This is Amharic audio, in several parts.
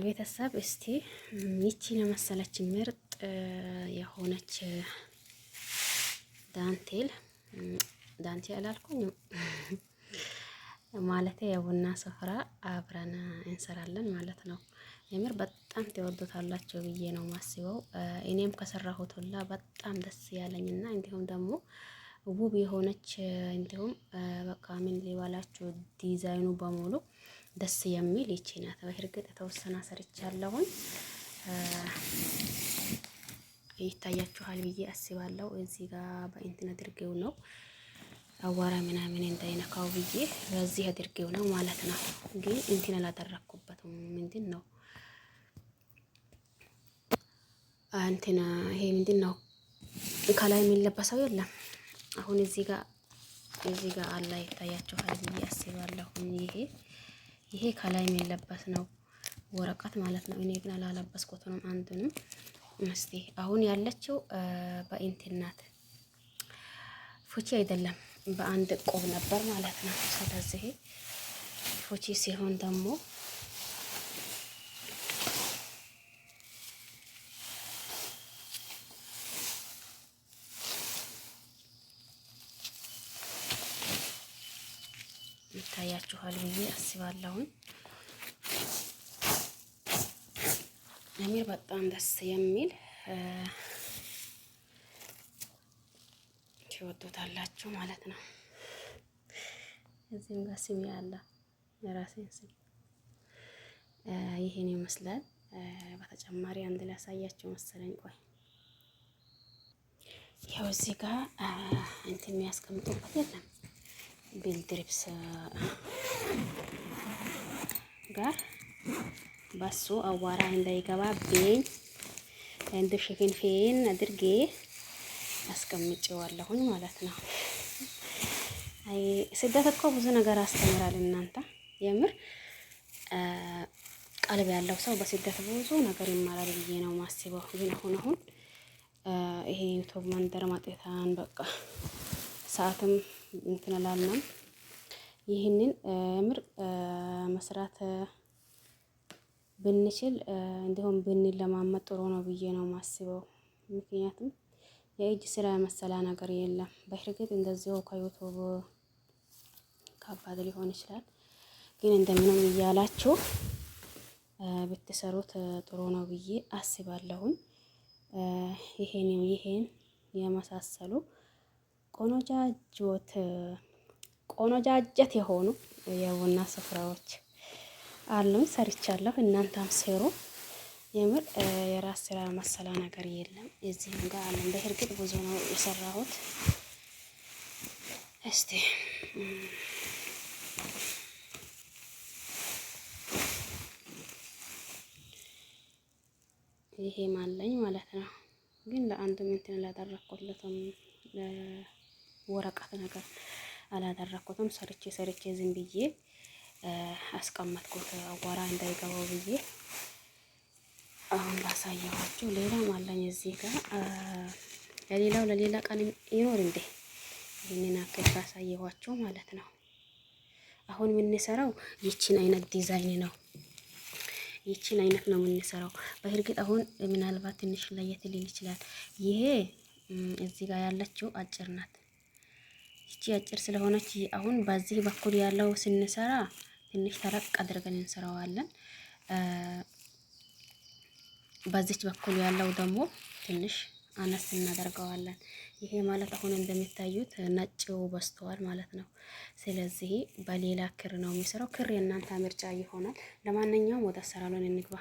ቤተሰብ እስቲ ይቺን የመሰለች ምርጥ የሆነች ዳንቴል አላልኩኝም ማለት የቡና ስፍራ አብረን እንሰራለን ማለት ነው። የምር በጣም ትወዱታላችሁ ብዬ ነው ማስበው። እኔም ከሰራሁት ሁላ በጣም ደስ ያለኝና እንዲሁም ደግሞ ውብ የሆነች እንዲሁም በቃ ምን ሊባላችሁ ዲዛይኑ በሙሉ ደስ የሚል ይቺ ናት። በእርግጥ የተወሰነ ሰርቻለሁኝ ይታያችኋል ብዬ አስባለሁ። እዚህ ጋር በእንትን አድርጌው ነው አዋራ ምናምን እንዳይነካው ብዬ በዚህ አድርጌው ነው ማለት ነው። ግን እንትን አላደረኩበትም። ምንድን ነው እንትን ይሄ ምንድን ነው ከላይ የሚለበሰው የለም። አሁን እዚህ ጋር አላ ይታያችኋል ብዬ አስባለሁ። ይሄ ከላይ የሚለበስ ነው ወረቀት ማለት ነው። እኔ ግን አላለበስኩትም አንዱንም። እስቲ አሁን ያለችው በእንትን ናት፣ ፉቺ አይደለም በአንድ ቆብ ነበር ማለት ነው። ስለዚህ ፉቺ ሲሆን ደግሞ ይታያችኋል ብዬ አስባለሁኝ። በጣም ደስ የሚል ትወዱታላችሁ ማለት ነው። እዚህም ጋር ስም ያለ የራሴን ስም ይሄን ይመስላል። በተጨማሪ አንድ ላይ ያሳያችሁ መሰለኝ። ቆይ ያው እዚህ ጋር እንትን የሚያስቀምጡበት የለም ቢልድሪፕስ ጋር በሱ አዋራ እንዳይገባብኝ እንደ ሽፍንፍን አድርጌ አስቀምጬዋለሁኝ ማለት ነው። አይ ስደት እኮ ብዙ ነገር አስተምራል። እናንተ የምር ቀልብ ያለው ሰው በስደት ብዙ ነገር ይማራል ብዬ ነው ማስበው። ግን አሁን ይሄ ዩቲዩብ መንደር ማጤታን በቃ ሰዓትም እንትን አላልንም። ይህንን የምር መስራት ብንችል እንዲሁም ብንለማመድ ጥሩ ነው ብዬ ነው ማስበው። ምክንያቱም የእጅ ስራ መሰላ ነገር የለም። በእርግጥ እንደዚሁ ከዩቲዩብ ከባድ ሊሆን ይችላል። ግን እንደምንም እያላችሁ ብትሰሩት ጥሩ ነው ብዬ አስባለሁኝ። ይሄን የመሳሰሉ ቆነጃጀት የሆኑ የቡና ስፍራዎች አሉኝ፣ ሰርቻለሁ። እናንተም ስሩ። የምር የራስ ስራ መሰላ ነገር የለም። እዚህም ጋር አለን። በእርግጥ ብዙ ነው የሰራሁት። እስቲ ይሄ ማለኝ ማለት ነው። ግን ለአንዱም እንትን ላደረኩለትም ለወረቀት ነገር አላደረኩትም። ሰርቼ ዝም ብዬ አስቀመጥኩት አዋራ እንዳይገባው ብዬ። አሁን ላሳየኋችሁ ሌላም አለኝ እዚህ ጋር። ለሌላ ቀን ይኖር እንዴ ይሄንን አከፋ ሳየኋችሁ ማለት ነው። አሁን የምንሰራው ይቺን አይነት ዲዛይን ነው። ይቺን አይነት ነው የምንሰራው። በእርግጥ አሁን ምናልባት ትንሽ ለየት ሊል ይችላል። ይሄ እዚህ ጋር ያለችው አጭር ናት። ይቺ አጭር ስለሆነች አሁን በዚህ በኩል ያለው ስንሰራ ትንሽ ተረቅ አድርገን እንሰራዋለን። በዚች በኩል ያለው ደግሞ ትንሽ አነስ እናደርገዋለን። ይሄ ማለት አሁን እንደሚታዩት ነጭው በስተዋል ማለት ነው። ስለዚህ በሌላ ክር ነው የሚሰራው። ክር የእናንተ ምርጫ ይሆናል። ለማንኛውም ወደ አሰራሩን እንግባ።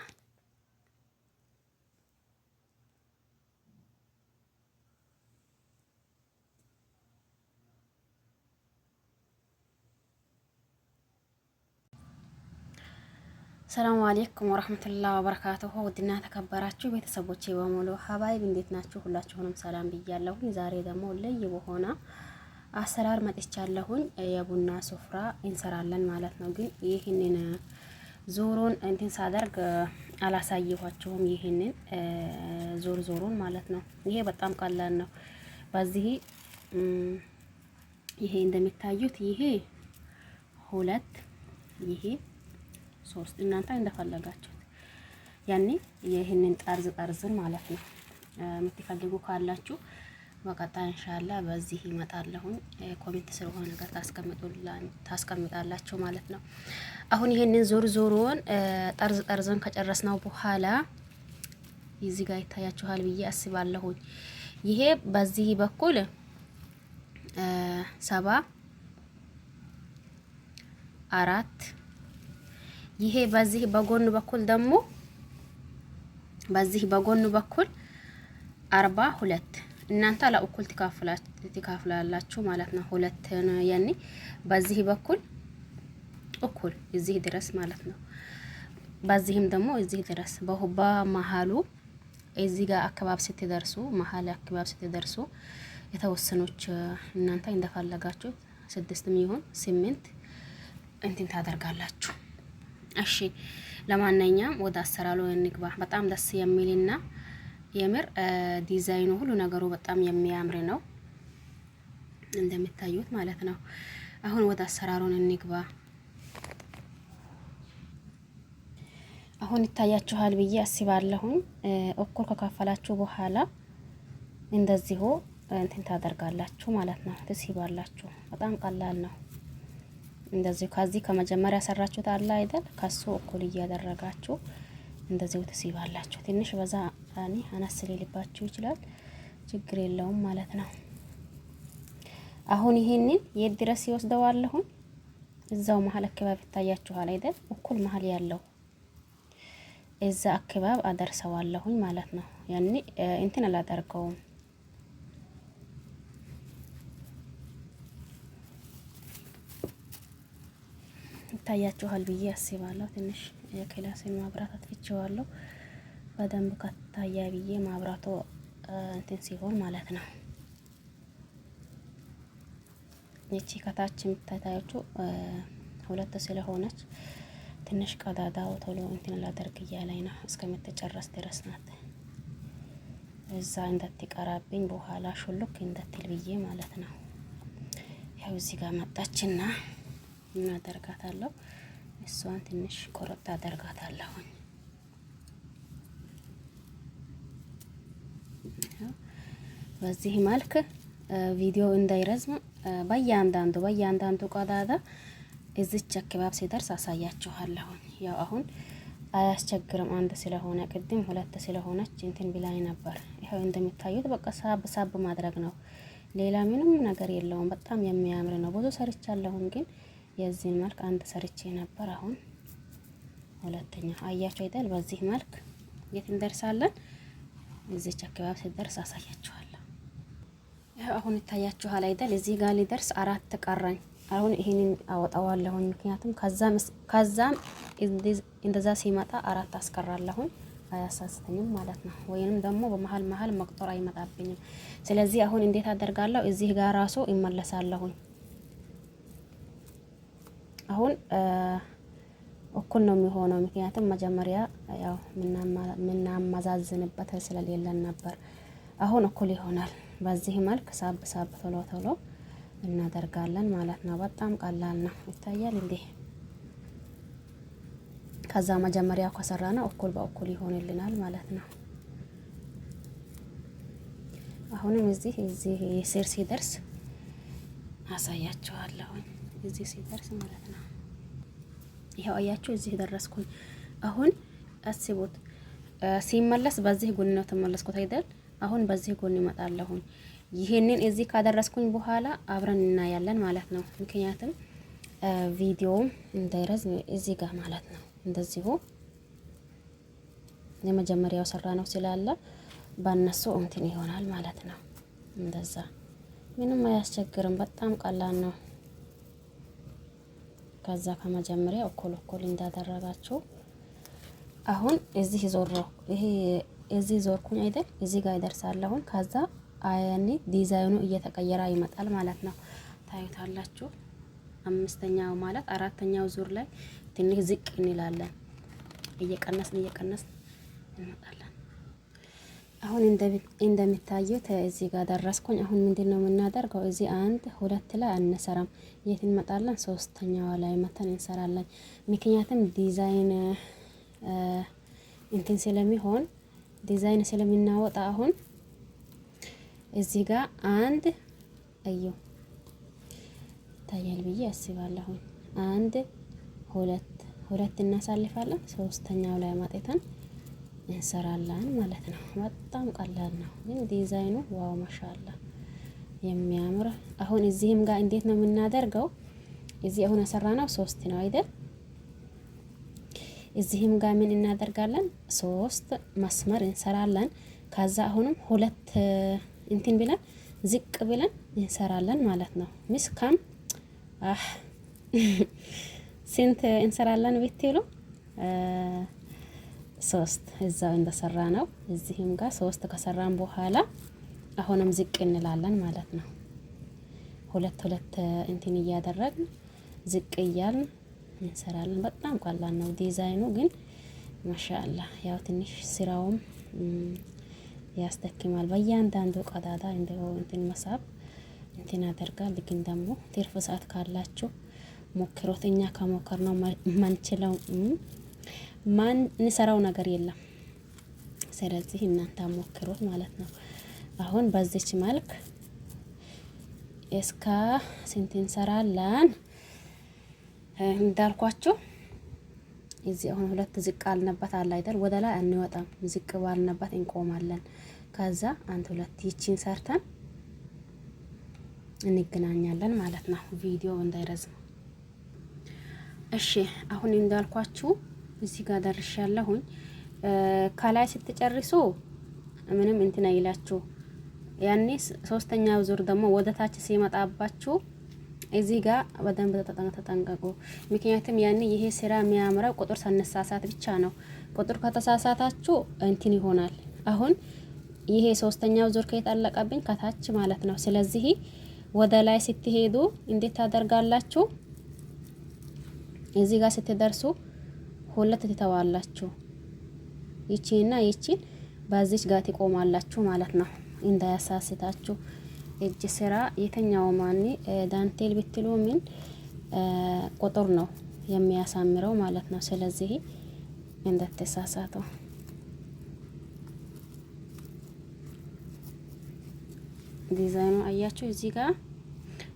ሰላም አለይኩም ወራህመቱላሂ ወበረካቱሁ። ውድና ተከበራችሁ ቤተሰቦቼ በሙሉ ሀባይብ እንዴት ናችሁ? ሁላችሁንም ሰላም ብያለሁኝ። ዛሬ ደግሞ ለይ በሆነ አሰራር መጥቻለሁኝ። የቡና ስፍራ እንሰራለን ማለት ነው። ግን ይህንን ዙሩን እንትን ሳደርግ አላሳየኋችሁም። ይህንን ዙሩን ማለት ነው። ይሄ በጣም ቀላል ነው። በዚህ ይሄ እንደሚታዩት ይሄ 2 ይሄ 3 እናንተ እንደፈለጋችሁት ያኔ ይህንን ጠርዝን ማለት ነው የምትፈልጉ ካላችሁ በቀጣይ ኢንሻአላህ በዚህ ይመጣለሁኝ። ኮሜንት ስለሆነ ነገር ታስቀምጣላችሁ ማለት ነው። አሁን ይሄንን ዞሮን ጠርዘን ከጨረስነው በኋላ እዚህ ጋር ይታያችኋል ብዬ አስባለሁኝ። ይሄ በዚህ በኩል 74 ይሄ በዚህ በጎን በኩል ደግሞ በዚህ በጎን በኩል 42 እናንተ ለእኩል ትካፍላላችሁ ማለት ነው። ሁለት ያኔ በዚህ በኩል እኩል እዚህ ድረስ ማለት ነው። በዚህም ደግሞ እዚህ ድረስ በመሃሉ እዚህ ጋር አካባቢ ስትደርሱ መሀል አካባቢ ስትደርሱ የተወሰኖች እናንተ እንደፈለጋችሁ 6ም ይሁን 8 እንትን ታደርጋላችሁ። እሺ ለማንኛውም ወደ አሰራሩ እንግባ። በጣም ደስ የሚልና የምር ዲዛይኑ ሁሉ ነገሩ በጣም የሚያምር ነው እንደምታዩት ማለት ነው። አሁን ወደ አሰራሩን እንግባ። አሁን ይታያችኋል ብዬ አስባለሁኝ። እኩል ከካፈላችሁ በኋላ እንደዚሁ እንትን ታደርጋላችሁ ማለት ነው። ትስባላችሁ። በጣም ቀላል ነው። እንደዚሁ ከዚህ ከመጀመሪያ ሰራችሁት አለ አይደል? ከሱ እኩል እያደረጋችሁ እንደዚሁ ትስባላችሁ። ትንሽ በዛ አነስ ሊልባችሁ ይችላል፣ ችግር የለውም ማለት ነው። አሁን ይሄንን የት ድረስ ይወስደዋለሁ? እዛው መሀል አካባቢ ይታያችኋል አይደል? እኩል መሀል ያለው እዛ አካባቢ አደርሰዋለሁኝ ማለት ነው። ያኔ እንትን አላደርገውም። ይታያችኋል ብዬ አስባለሁ። ትንሽ የክላሴን ማብራት አጥፍቼዋለሁ። በደንብ ከታያ ብዬ ማብራቶ እንትን ሲሆን ማለት ነው። እቺ ከታች የምታዩት ሁለት ስለሆነች ትንሽ ቀዳዳው ቶሎ እንትን ላደርግ እያለኝ ነው። እስከምትጨርስ ድረስ ናት። እዛ እንዳትቀራብኝ በኋላ ሹልክ እንዳትል ብዬ ማለት ነው። ያው እዚህ ጋር መጣችና ምን አደርጋታለሁ? እሷን ትንሽ ቆረጥ አደርጋታለሁ። በዚህ መልክ ቪዲዮ እንዳይረዝም በእያንዳንዱ ቀዳዳ እዚች አካባቢ ሲደርስ አሳያችኋለሁ። ያው አሁን አያስቸግርም። አንድ ስለሆነ ቅድም ሁለት ስለሆነች እንትን ብላኝ ነበር። ይሄው እንደምታዩት በቃ ሳብ ማድረግ ነው። ሌላ ምንም ነገር የለውም። በጣም የሚያምር ነው። ብዙ ሰርቻለሁኝ ግን የዚህን መልክ አንድ ሰርቼ ነበር። አሁን ሁለተኛ አያችሁ አይደል? በዚህ መልክ የት እንደርሳለን? እዚች አካባቢ ሲደርስ አሳያችኋለሁ። አሁን ይታያችኋል አይደል? እዚህ ጋር ሊደርስ 4 ቀራኝ። አሁን ይሄንን አወጣዋለሁኝ። ምክንያቱም ከዛም እንደዛ ሲመጣ 4 አስቀራለሁኝ። አያሳስተኝም ማለት ነው። ወይንም ደግሞ በመሃል መቁጠር አይመጣብኝም። ስለዚህ አሁን እንዴት አደርጋለሁ? እዚህ ጋር ራሱ ይመለሳለሁኝ። አሁን እኩል ነው የሚሆነው። ምክንያቱም መጀመሪያ ያው ምናመዛዝንበት ስለሌለን ነበር። አሁን እኩል ይሆናል። በዚህ መልክ ሳብ ቶሎ እናደርጋለን ማለት ነው። በጣም ቀላል ነው። ይታያል እንዴ? ከዛ መጀመሪያው ከሰራነው እኩል በእኩል ይሆንልናል ማለት ነው። አሁንም እዚህ ስር ሲደርስ አሳያችኋለሁ። እዚህ ሲደርስ ማለት ነው። ይሄው አያችሁ፣ እዚህ ደረስኩኝ። አሁን አስቡት፣ ሲመለስ በዚህ ጎን ነው ተመለስኩት አይደል? አሁን በዚህ ጎን ይመጣለሁኝ። ይሄንን እዚህ ካደረስኩኝ በኋላ አብረን እናያለን ማለት ነው። ምክንያቱም ቪዲዮው እንዳይረዝም እዚህ ጋር ማለት ነው። እንደዚሁ የመጀመሪያው ሰራ ነው ስላለ ባነሱ እንትን ይሆናል ማለት ነው። እንደዛ ምንም አያስቸግርም። በጣም ቀላል ነው። ከዛ ከመጀመሪያ እኩል እንዳደረጋችሁ አሁን እዚህ እዚህ ዞርኩኝ አይደል? እዚህ ጋር ይደርሳለሁ። ከዛ ያኔ ዲዛይኑ እየተቀየረ ይመጣል ማለት ነው። ታዩታላችሁ። አምስተኛው ማለት አራተኛው ዙር ላይ ትንሽ ዝቅ እንላለን። እየቀነስን እንመጣለን። አሁን እንደሚታዩት እዚህ ጋር ደረስኩኝ። አሁን ምንድነው የምናደርገው? እዚህ 1 2 ላይ አንሰራም። የት እንመጣለን? ሶስተኛዋ ላይ መተን እንሰራለን። ምክንያቱም ዲዛይን እንትን ስለሚሆን ዲዛይን ስለሚናወጣ አሁን እዚህ ጋር አንድ አዩ ታያል ብዬ አስባለሁ። አንድ ሁለት እናሳልፋለን። ሶስተኛው ላይ ማጤተን እንሰራለን ማለት ነው። በጣም ቀላል ነው፣ ግን ዲዛይኑ ዋው ማሻአላ የሚያምር። አሁን እዚህም ጋር እንዴት ነው የምናደርገው? እዚህ አሁን የሰራነው 3 ነው አይደል? እዚህም ጋር ምን እናደርጋለን? 3 መስመር እንሰራለን። ከዛ አሁንም 2 እንትን ብለን ዝቅ ብለን እንሰራለን ማለት ነው። ምስካም ስንት እንሰራለን ብትሉ 3 እዛው እንደሰራ ነው። እዚህም ጋር 3 ከሰራን በኋላ አሁንም ዝቅ እንላለን ማለት ነው። 2 እንትን እያደረግን ዝቅ እያልን እንሰራለን። በጣም ቀላል ነው ዲዛይኑ፣ ግን ማሻአላ ያው ትንሽ ስራውም ያስተክማል። በእያንዳንዱ ቀዳዳ እንደው እንትን መሳብ እንትን ያደርጋል። ግን ደግሞ ትርፍ ሰዓት ካላችሁ ሞክሮት። እኛ ከሞከር ነው ማንችለው ማን እንሰራው ነገር የለም። ስለዚህ እናንተ ሞክሮት ማለት ነው። አሁን በዚች መልክ እስከ ስንት እንሰራለን እንዳልኳችሁ። እዚህ አሁን 2 ዝቅ አልነበት አለ አይደል? ወደ ላይ አንወጣም፣ ዝቅ ባልነበት እንቆማለን። ከዛ 1 2 ይቺን ሰርተን እንገናኛለን ማለት ነው፣ ቪዲዮ እንዳይረዝም። እሺ አሁን እንዳልኳችሁ እዚህ ጋር ደርሻለሁኝ። ከላይ ስትጨርሱ ምንም እንትን አይላችሁ። ያኔ 3ኛው ዙር ደግሞ ወደ ታች ሲመጣባችሁ እዚህ ጋር በደንብ ተጠንቀቁ። ምክንያቱም ያኔ ይሄ ስራ የሚያምረው ቁጥር ሳነሳሳት ብቻ ነው። ቁጥር ከተሳሳታችሁ እንትን ይሆናል። አሁን ይሄ 3ኛው ዙር ከየጣለቀብኝ ከታች ማለት ነው። ስለዚህ ወደ ላይ ስትሄዱ እንዴት ታደርጋላችሁ? እዚህ ጋር ስትደርሱ 2 ትተዋላችሁ። ይቺና ይቺን በዚች ጋር ትቆማላችሁ ማለት ነው፣ እንዳያሳስታችሁ። እጅ ስራ የተኛው ማኒ ዳንቴል ብትሉ ምን ቁጥር ነው የሚያሳምረው ማለት ነው። ስለዚህ እንደተሳሳቱ ዲዛይኑ አያችሁ። እዚህ ጋር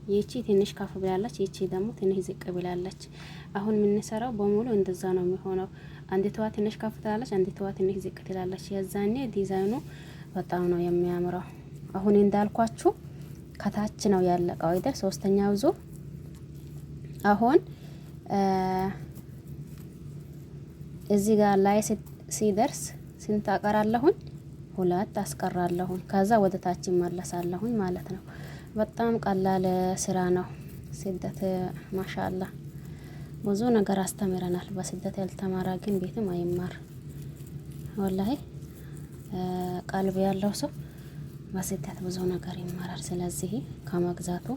ይቺ ትንሽ ከፍ ብላለች፣ ይቺ ደግሞ ትንሽ ዝቅ ብላለች። አሁን የምንሰራው በሙሉ እንደዛ ነው የሚሆነው። አንዲቷ ትንሽ ከፍ ትላለች፣ አንዲቷ ትንሽ ዝቅ ትላለች። የዛኔ ዲዛይኑ በጣም ነው የሚያምረው። አሁን እንዳልኳችሁ ከታች ነው ያለቀው አይደል? 3ኛው ዙር አሁን እዚህ ጋር ላይ ሲደርስ ስንት አቀራለሁኝ? 2 አስቀራለሁኝ። ከዛ ወደ ታች መለሳለሁኝ ማለት ነው። በጣም ቀላል ስራ ነው። ስደት ማሻአላ ብዙ ነገር አስተምረናል። በስደት ያልተማረ ግን ቤትም አይማር። ወላሂ ቀልብ ያለው ሰው በስደት ብዙ ነገር ይማራል። ስለዚህ ከመግዛቱ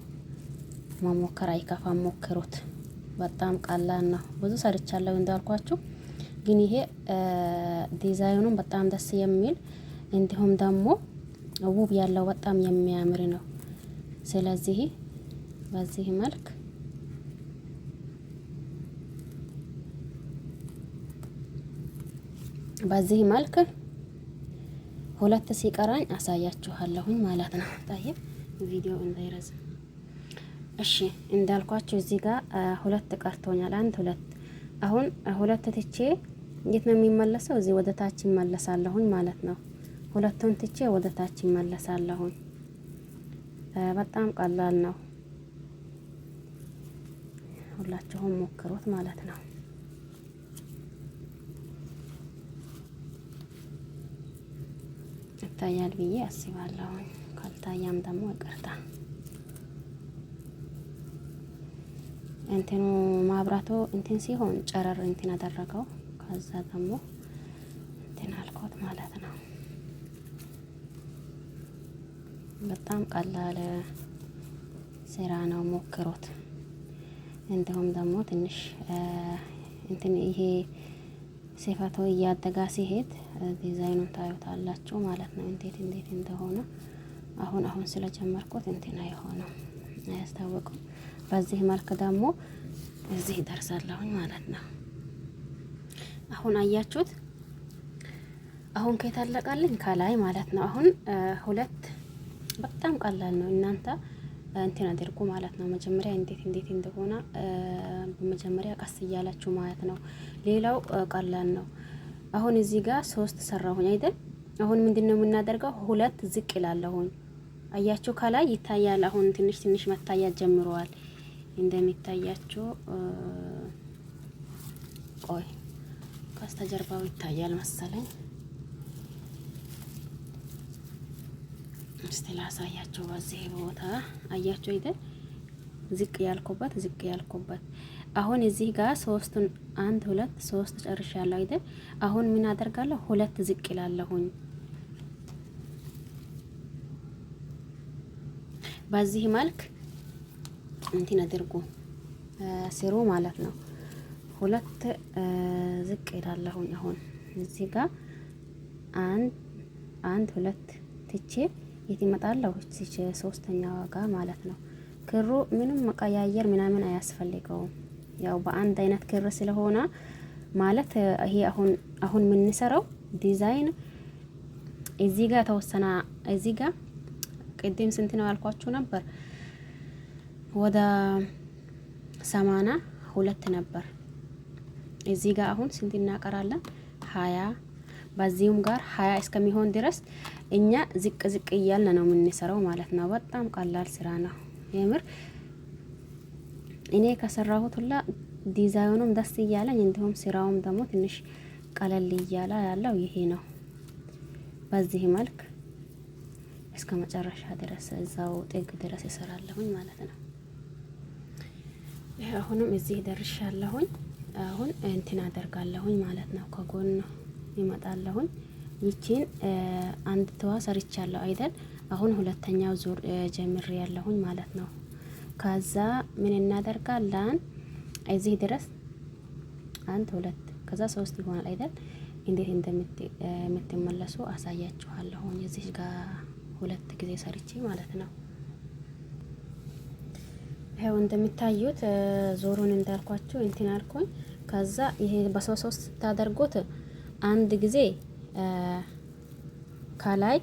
መሞከር አይከፋም። ሞክሩት። በጣም ቀላል ነው። ብዙ ሰርቻለሁ እንዳልኳችሁ፣ ግን ይሄ ዲዛይኑን በጣም ደስ የሚል እንዲሁም ደግሞ ውብ ያለው በጣም የሚያምር ነው። ስለዚህ በዚህ መልክ በዚህ መልክ 2 ሲቀራኝ አሳያችኋለሁኝ ማለት ነው። ታዲያ ቪዲዮ እንዳይረዝም እሺ። እንዳልኳችሁ እዚህ ጋር 2 ቀርቶኛል። 1 2 አሁን 2 ትቼ እንዴት ነው የሚመለሰው? እዚህ ወደ ታች ይመለሳለሁኝ ማለት ነው። 2ቱን ትቼ ወደ ታች ይመለሳለሁኝ። በጣም ቀላል ነው። ሁላችሁም ሞክሩት ማለት ነው። ይታያል ብዬ አስባለሁ። ካልታያም ደግሞ ይቅርታ። እንትኑ ማብራቱ እንትን ሲሆን ጨረር እንትን አደረገው። ከዛ ደግሞ እንትን አልኮት ማለት ነው። በጣም ቀላል ስራ ነው፣ ሞክሩት። እንዲሁም ደግሞ ትንሽ እንትን ይሄ ሲፈቶ እያደጋ ሲሄድ ዲዛይኑን ታዩታላችሁ ማለት ነው፣ እንዴት እንደሆነ። አሁን ስለጀመርኩት እንትን አይሆንም፣ አያስታውቅም። በዚህ መልክ ደግሞ እዚህ ደርሳለሁኝ ማለት ነው። አሁን አያችሁት አሁን ከታለቃለኝ ከላይ ማለት ነው። አሁን ሁለት በጣም ቀላል ነው። እናንተ እንትን አድርጉ ማለት ነው። መጀመሪያ እንዴት እንደሆነ በመጀመሪያ ቀስ እያላችሁ ማለት ነው። ሌላው ቀላል ነው። አሁን እዚህ ጋር 3 ሰራሁኝ አይደል? አሁን ምንድነው የምናደርገው? ሁለት ዝቅ ይላለሁኝ። አያችሁ ከላይ ይታያል። አሁን ትንሽ መታያት ጀምረዋል። እንደሚታያችሁ ቆይ ከስተጀርባው ይታያል መሰለኝ። እስቲ ላሳያችሁ። በዚህ ቦታ አያችሁ አይደል? ዝቅ ያልኩበት አሁን እዚህ ጋር 3ን 1 2 3 ጨርሻለሁ አይደል? አሁን ምን አደርጋለሁ? ሁለት ዝቅ ይላለሁኝ። በዚህ መልክ እንትን አድርጉ ስሩ ማለት ነው። ሁለት ዝቅ ይላለሁኝ። አሁን እዚህ ጋር አንድ ሁለት ትቼ የት ይመጣለሁ? እቺ ሶስተኛዋ ጋር ማለት ነው። ክሩ ምንም መቀያየር ምናምን አያስፈልገውም። ያው በአንድ አይነት ክር ስለሆነ ማለት ይሄ አሁን የምንሰራው ዲዛይን እዚህ ጋር ተወሰነ። እዚህ ጋር ቅድም ስንት ነው ያልኳችሁ ነበር? ወደ 82 ነበር። እዚህ ጋር አሁን ስንት እናቀራለን? 20። በዚህም ጋር 20 እስከሚሆን ድረስ እኛ ዝቅ እያልን ነው የምንሰራው ማለት ነው። በጣም ቀላል ስራ ነው የምር። እኔ ከሰራሁት ሁላ ዲዛይኑም ደስ እያለኝ እንዲሁም ስራውም ደግሞ ትንሽ ቀለል እያለ ያለው ይሄ ነው። በዚህ መልክ እስከ መጨረሻ ድረስ እዛው ጥግ ድረስ እሰራለሁኝ ማለት ነው። አሁንም እዚህ ደርሻለሁኝ። አሁን እንትን አደርጋለሁኝ ማለት ነው። ከጎን ይመጣለሁኝ። ይቺን አንድ ተዋ ሰርቻለሁ አይደል? አሁን ሁለተኛው ዙር ጀምሬ ያለሁኝ ማለት ነው። ከዛ ምን እናደርጋለን? እዚህ ድረስ 1 2 ከዛ 3 ይሆናል አይደል? እንዴት እንደምትመለሱ አሳያችኋለሁ። እዚህ ጋር 2 ጊዜ ሰርቼ ማለት ነው። ይሄው እንደምታዩት ዞሩን እንዳልኳችሁ እንትን አልኩኝ። ከዛ ይሄ በ3 ስታደርጉት አንድ ጊዜ ከላይ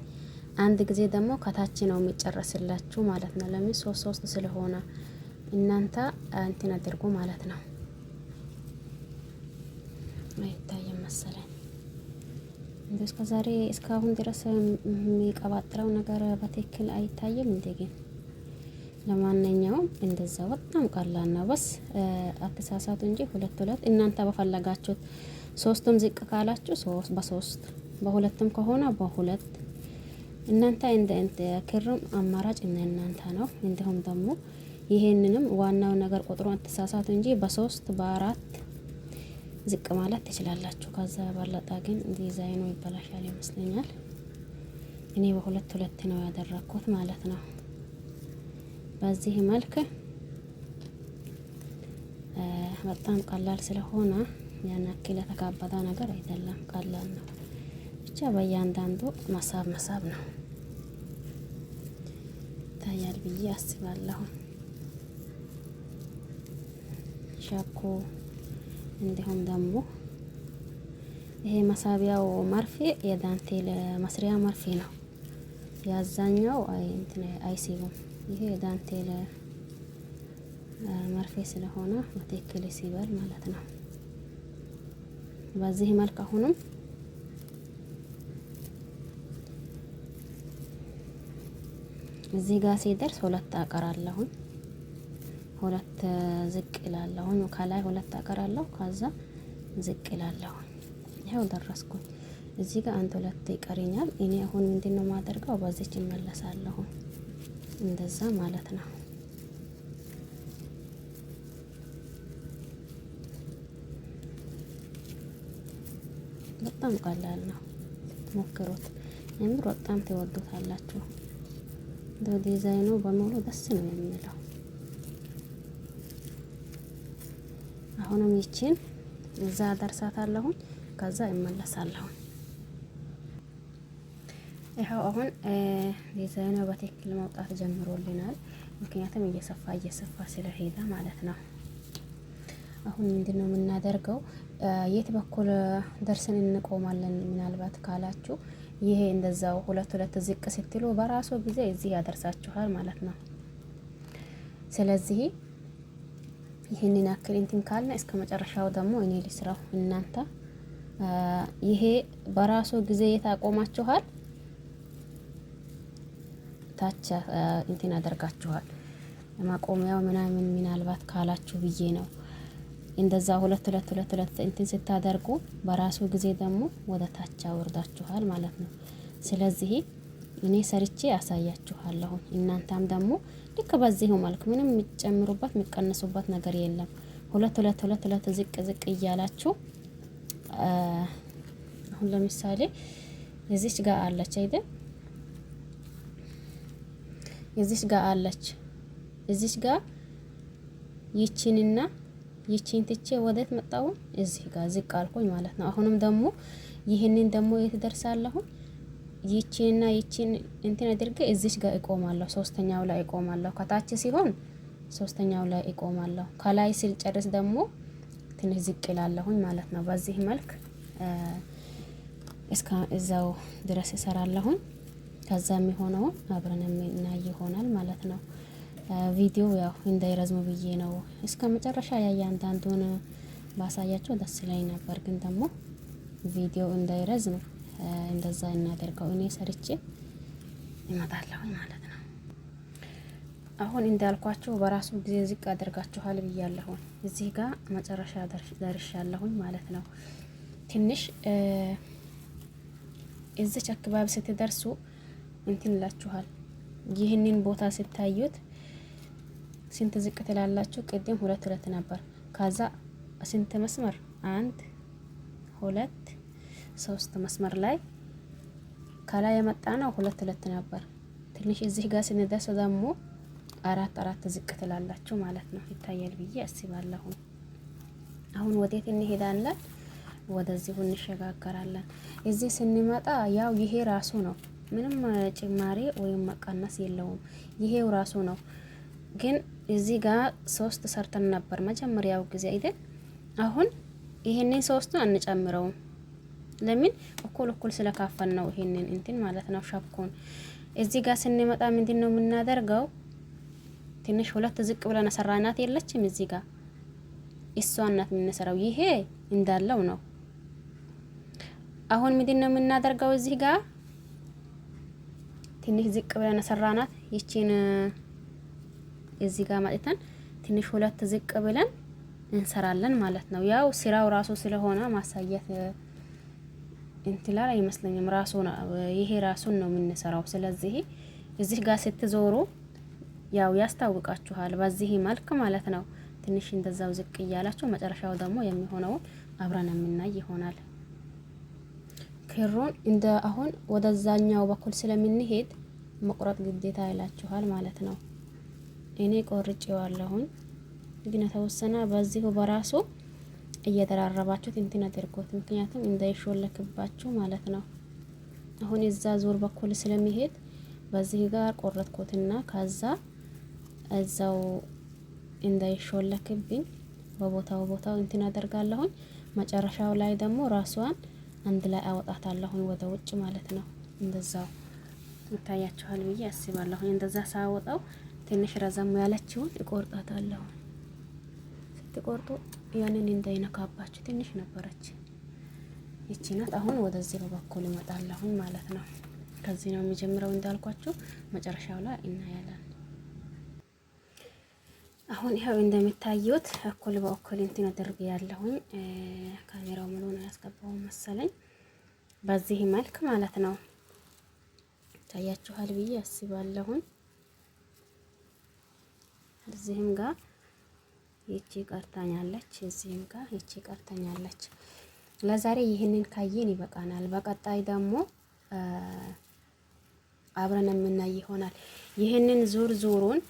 አንድ ጊዜ ደግሞ ከታች ነው የሚጨርስላችሁ ማለት ነው። ለምን 3 ስለሆነ እናንተ እንትን አድርጉ ማለት ነው። አይታየም መሰለኝ እንደስ ከዛሬ እስካሁን ድረስ የሚቀባጥረው ነገር በትክክል አይታየም እንዴ? ግን ለማንኛውም እንደዛ በጣም ቀላል ነው። በስ አትሳሳቱ እንጂ 2 እናንተ በፈለጋችሁት 3ቱም ዝቅ ካላችሁ 3 በ3 በ2ም ከሆነ በ2 እናንተ እንደ ክርም አማራጭ እናንተ ነው። እንዲሁም ደግሞ ይሄንንም ዋናው ነገር ቁጥሩን አትሳሳቱ እንጂ በ3 በ4 ዝቅ ማለት ትችላላችሁ። ከዛ ባለጣ ግን ዲዛይኑ ይበላሻል ይመስለኛል። እኔ በ2 ነው ያደረኩት ማለት ነው። በዚህ መልክ በጣም ቀላል ስለሆነ ያን ያክል የተካበደ ነገር አይደለም፣ ቀላል ነው። ብቻ በእያንዳንዱ መሳብ ነው። ታያል ብዬ አስባለሁ። ሻኮ እንዲሁም ደግሞ ይሄ መሳቢያው መርፌ የዳንቴል መስሪያ መርፌ ነው። ያዛኛው አይሲቡም። ይሄ የዳንቴል መርፌ ስለሆነ በትክክል ይሲባል ማለት ነው። በዚህ መልክ አሁንም እዚህ ጋር ሲደርስ 2 አቀራለሁ። 2 ዝቅ ይላለሁ። ከላይ 2 አቀራለሁ። ከዛ ዝቅ ይላለሁ። ይሄው ደረስኩኝ። እዚህ ጋር 1 2 ይቀርኛል። እኔ አሁን ምንድነው ማደርገው? በዚህች እመለሳለሁ። እንደዛ ማለት ነው። በጣም ቀላል ነው። ሞክሩት። የምር በጣም ትወዱታላችሁ። ዲዛይኑ በሙሉ ደስ ነው የሚለው። አሁንም ይቺን እዛ ደርሳታለሁ። ከዛ እመለሳለሁ። ይሄው አሁን ዲዛይኑ በትክክል መውጣት ጀምሮልናል። ምክንያቱም እየሰፋ ስለሄደ ማለት ነው። አሁን ምንድነው የምናደርገው? የት በኩል ደርሰን እንቆማለን ምናልባት ካላችሁ ይሄ እንደዛው ሁለት ሁለት ዝቅ ስትሉ በራሱ ጊዜ እዚህ ያደርሳችኋል ማለት ነው። ስለዚህ ይሄንን አክል እንትን ካልን እስከ መጨረሻው ደግሞ እኔ ልስራው እናንተ ይሄ በራሱ ጊዜ የታቆማችኋል ታች እንትን አደርጋችኋል ማቆሚያው ምናምን ምናልባት ካላችሁ ብዬ ነው። እንደዛ ሁለት ሁለት ሁለት ሁለት እንትን ስታደርጉ በራሱ ጊዜ ደግሞ ወደ ታች አወርዳችኋል ማለት ነው። ስለዚህ እኔ ሰርቼ አሳያችኋለሁ። እናንተም ደግሞ ልክ በዚሁ መልኩ ምንም የሚጨምሩበት የሚቀንሱበት ነገር የለም። ሁለት ሁለት ሁለት ሁለት ዝቅ ዝቅ እያላችሁ አሁን ለምሳሌ እዚች ጋር አለች አይደል? እዚች ጋር አለች። እዚች ጋር ይቺንና ይቺን ትቼ ወዴት መጣሁ? እዚህ ጋር ዝቅ አልኩኝ ማለት ነው። አሁንም ደግሞ ይህንን ደግሞ የት ደርሳለሁ? ይቺንና ይቺን እንትን አድርጌ እዚች ጋር እቆማለሁ። ሶስተኛው ላይ እቆማለሁ። ከታች ሲሆን ሶስተኛው ላይ እቆማለሁ። ከላይ ስልጨርስ ደግሞ ትንሽ ዝቅ ይላለሁኝ ማለት ነው። በዚህ መልክ እስከ እዛው ድረስ እሰራለሁኝ። ከዛ የሚሆነው አብረን የምናይ ይሆናል ማለት ነው። ቪዲዮ ያው እንዳይረዝም ብዬ ነው እስከ መጨረሻ ያያንዳንዱን ባሳያቸው ደስ ይለኝ ነበር፣ ግን ደግሞ ቪዲዮ እንዳይረዝም እንደዛ እናደርገው። እኔ ሰርቼ እመጣለሁ ማለት ነው። አሁን እንዳልኳችሁ በራሱ ጊዜ ዝቅ አድርጋችኋል ብያለሁ። እዚህ ጋር መጨረሻ ደርሻለሁኝ ማለት ነው። ትንሽ እዚች አካባቢ ስትደርሱ እንትን ይላችኋል። ይህንን ቦታ ስታዩት ስንት ዝቅ ትላላችሁ? ቅድም ሁለት ሁለት ነበር። ከዛ ስንት መስመር? 1 2 3 መስመር ላይ ከላይ የመጣ ነው ሁለት ሁለት ነበር። ትንሽ እዚህ ጋር ስንደርስ ደግሞ አራት አራት ዝቅ ትላላችሁ ማለት ነው። ይታያል ብዬ አስባለሁ። አሁን ወዴት እንሄዳለን? ወደዚህ እንሸጋገራለን። እዚህ ስንመጣ ያው ይሄ ራሱ ነው፣ ምንም ጭማሪ ወይም መቀነስ የለውም። ይሄው ራሱ ነው። ግን እዚህ ጋር 3 ሰርተን ነበር መጀመሪያው ጊዜ አይደል? አሁን ይሄንን 3ቱን አንጨምረውም። ለምን? እኩል እኩል ስለካፈል ነው ይሄንን እንትን ማለት ነው ሸብኩን። እዚህ ጋር ስንመጣ ምንድነው የምናደርገው? ትንሽ ሁለት ዝቅ ብለን ሰራናት የለችም እዚህ ጋር እሷን ናት የምንሰራው። ይሄ እንዳለው ነው። አሁን ምንድነው የምናደርገው? እዚህ ጋር ትንሽ ዝቅ ብለን ሰራናት ይቺን እዚህ ጋር መጥተን ትንሽ ሁለት ዝቅ ብለን እንሰራለን ማለት ነው። ያው ስራው ራሱ ስለሆነ ማሳየት እንትላል አይመስለኝም። ራሱ ነው ይሄ ራሱን ነው የምንሰራው። ስለዚህ እዚህ ጋር ስትዞሩ ያው ያስታውቃችኋል በዚህ መልክ ማለት ነው። ትንሽ እንደዛው ዝቅ እያላችሁ መጨረሻው ደግሞ የሚሆነውን አብረን የምናይ ይሆናል። ክሩን እንደ አሁን ወደዛኛው በኩል ስለምንሄድ መቁረጥ ግዴታ ይላችኋል ማለት ነው። እኔ ቆርጬዋለሁኝ፣ ግን ተወሰነ በዚሁ በራሱ እየተራረባችሁት እንትን አድርጎት፣ ምክንያቱም እንዳይሾለክባችሁ ማለት ነው። አሁን እዛ ዙር በኩል ስለሚሄድ በዚህ ጋር ቆረጥኩትና ከዛ እዛው እንዳይሾለክብኝ በቦታው እንትን አደርጋለሁኝ። መጨረሻው ላይ ደግሞ ራሷን አንድ ላይ አወጣታለሁኝ ወደ ውጭ ማለት ነው። እንደዛው ይታያችኋል ብዬ አስባለሁኝ። እንደዛ ሳወጣው ትንሽ ረዘም ያለችውን እቆርጣታለሁ። ስትቆርጡ ያንን እንዳይነካባችሁ ትንሽ ነበረች ይቺ ናት። አሁን ወደዚህ በኩል እመጣለሁኝ ማለት ነው። ከዚህ ነው የሚጀምረው እንዳልኳችሁ፣ መጨረሻው ላይ እናያለን። አሁን ይሄው እንደሚታዩት እኩል በእኩል እንትን አድርጌ ያለሁኝ። ካሜራው ሙሉ ነው ያስገባው መሰለኝ። በዚህ መልክ ማለት ነው ታያችኋል ብዬ አስባለሁኝ። እዚህም ጋር ይቺ ቀርታኛለች፣ እዚህም ጋር ይቺ ቀርታኛለች። ለዛሬ ይህንን ካየን ይበቃናል። በቀጣይ ደግሞ አብረን የምናይ ይሆናል። ይህንን ዙሩን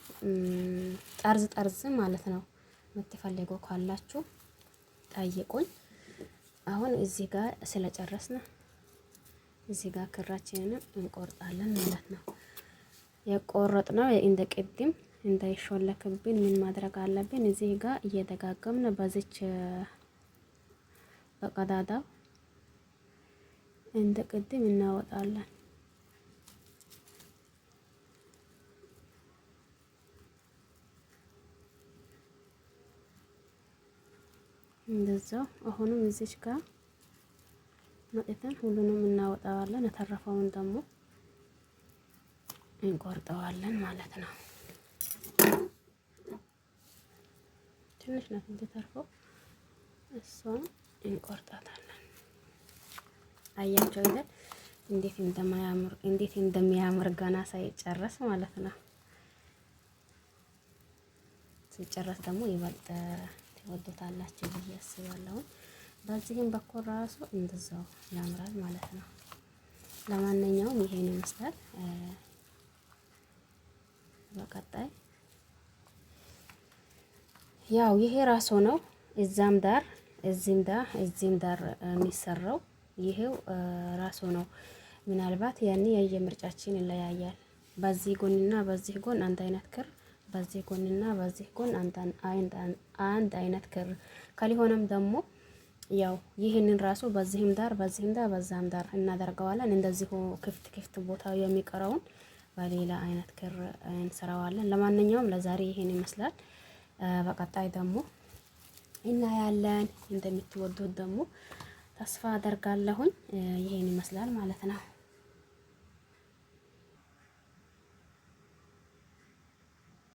ጠርዝ ማለት ነው የምትፈልጉ ካላችሁ ጠይቁኝ። አሁን እዚህ ጋር ስለጨረስን እዚህ ጋር ክራችንን እንቆርጣለን ማለት ነው። የቆረጥነው እንደ ቅድም እንዳይሾለክብን ምን ማድረግ አለብን? እዚህ ጋር እየደጋገምን በዚች በቀዳዳው እንደ ቅድም እናወጣለን። እንደዛው አሁንም እዚች ጋር መጥተን ሁሉንም እናወጣዋለን። የተረፈውን ደግሞ እንቆርጠዋለን ማለት ነው። ትንሽ ናት የምትተርፈው፣ እሷን እንቆርጣታለን። አያቸው አይደል እንዴት እንደሚያምር ገና ሳይጨረስ ማለት ነው። ሲጨረስ ደግሞ ይበልጥ ትወዱታላችሁ ብዬ አስባለሁ። በዚህም በኩል ራሱ እንደዛው ያምራል ማለት ነው። ለማንኛውም ይሄን ይመስላል። በቀጣይ ያው ይሄ ራሱ ነው እዛም ዳር እዚህም ዳር የሚሰራው ይሄው ራሱ ነው። ምናልባት ያኔ የየምርጫችን ይለያያል። በዚህ ጎንና በዚህ ጎን አንድ አይነት ክር፣ በዚህ ጎንና በዚህ ጎን አንድ አይነት ክር ካልሆነም ደግሞ ያው ይህንን ራሱ በዚህም ዳር በዛም ዳር እናደርገዋለን። እንደዚሁ ክፍት ቦታው የሚቀረውን በሌላ አይነት ክር እንሰራዋለን። ለማንኛውም ለዛሬ ይሄን ይመስላል። በቀጣይ ደግሞ እናያለን። እንደምትወዱት ደግሞ ተስፋ አደርጋለሁኝ። ይሄን ይመስላል ማለት ነው።